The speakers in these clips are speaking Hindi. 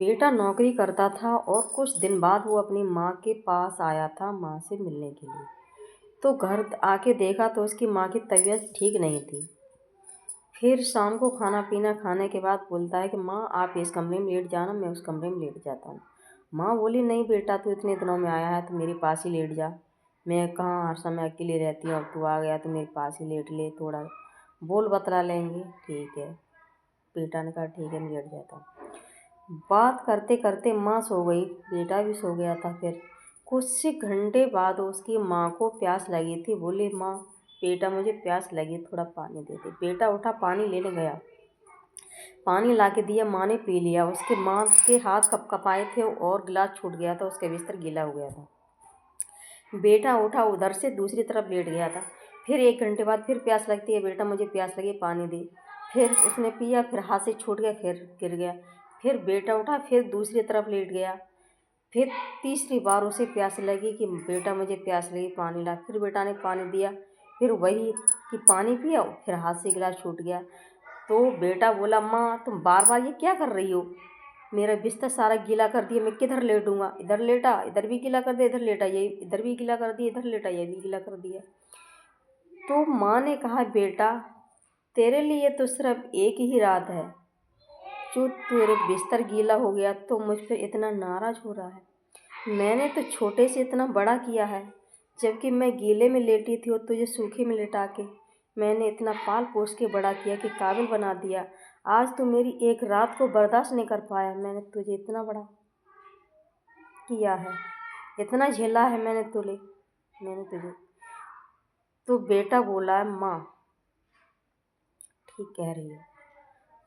बेटा नौकरी करता था और कुछ दिन बाद वो अपनी माँ के पास आया था माँ से मिलने के लिए। तो घर आके देखा तो उसकी माँ की तबीयत ठीक नहीं थी। फिर शाम को खाना पीना खाने के बाद बोलता है कि माँ आप इस कमरे में लेट जाना, मैं उस कमरे में लेट जाता हूँ। माँ बोली नहीं बेटा, तू इतने दिनों में आया है तो मेरे पास ही लेट जा। मैं कहाँ हर समय अकेली रहती हूँ, अब तू आ गया तो मेरे पास ही लेट ले, थोड़ा बोल बतला लेंगे। ठीक है, बेटा ने कहा ठीक है मैं लेट जाता हूँ। बात करते करते माँ सो गई, बेटा भी सो गया था। फिर कुछ घंटे बाद उसकी माँ को प्यास लगी थी। बोली माँ बेटा मुझे प्यास लगी, थोड़ा पानी दे दे। बेटा उठा पानी लेने गया, पानी ला के दिया, माँ ने पी लिया। उसके माँ के हाथ कपकपाए थे और गिलास छूट गया था, उसका बिस्तर गीला हो गया था। बेटा उठा उधर से दूसरी तरफ लेट गया था। फिर 1 घंटे बाद फिर प्यास लगती है, बेटा मुझे प्यास लगी पानी दे। फिर उसने पिया, फिर हाथ से छूट गया, फिर गिर गया। फिर बेटा उठा फिर दूसरी तरफ लेट गया। फिर तीसरी बार उसे प्यास लगी कि बेटा मुझे प्यास लगी पानी ला। फिर बेटा ने पानी दिया, फिर वही कि पानी पिया, फिर हाथ से गिलास छूट गया। तो बेटा बोला माँ तुम बार बार ये क्या कर रही हो, मेरा बिस्तर सारा गीला कर दिया, मैं किधर लेटूंगा। इधर लेटा, इधर भी गीला कर दिया, इधर लेटा, ये इधर भी गीला कर दिया, इधर लेटा, ये भी गीला कर दिया। तो माँ ने कहा बेटा तेरे लिए तो सिर्फ एक ही रात है, जो तेरे बिस्तर गीला हो गया तो मुझ पर इतना नाराज़ हो रहा है। मैंने तो छोटे से इतना बड़ा किया है, जबकि मैं गीले में लेटी थी और तुझे सूखे में लेटा के मैंने इतना पाल पोस के बड़ा किया कि काबिल बना दिया। आज तो मेरी एक रात को बर्दाश्त नहीं कर पाया, मैंने तुझे इतना बड़ा किया है, इतना झेला है मैंने तुझे। तो बेटा बोला माँ ठीक कह रही है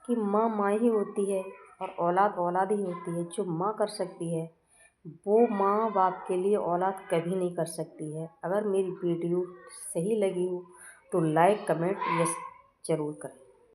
कि माँ माँ ही होती है और औलाद औलाद ही होती है। जो माँ कर सकती है वो माँ बाप के लिए औलाद कभी नहीं कर सकती है। अगर मेरी वीडियो सही लगी हो तो लाइक कमेंट यस ज़रूर करें।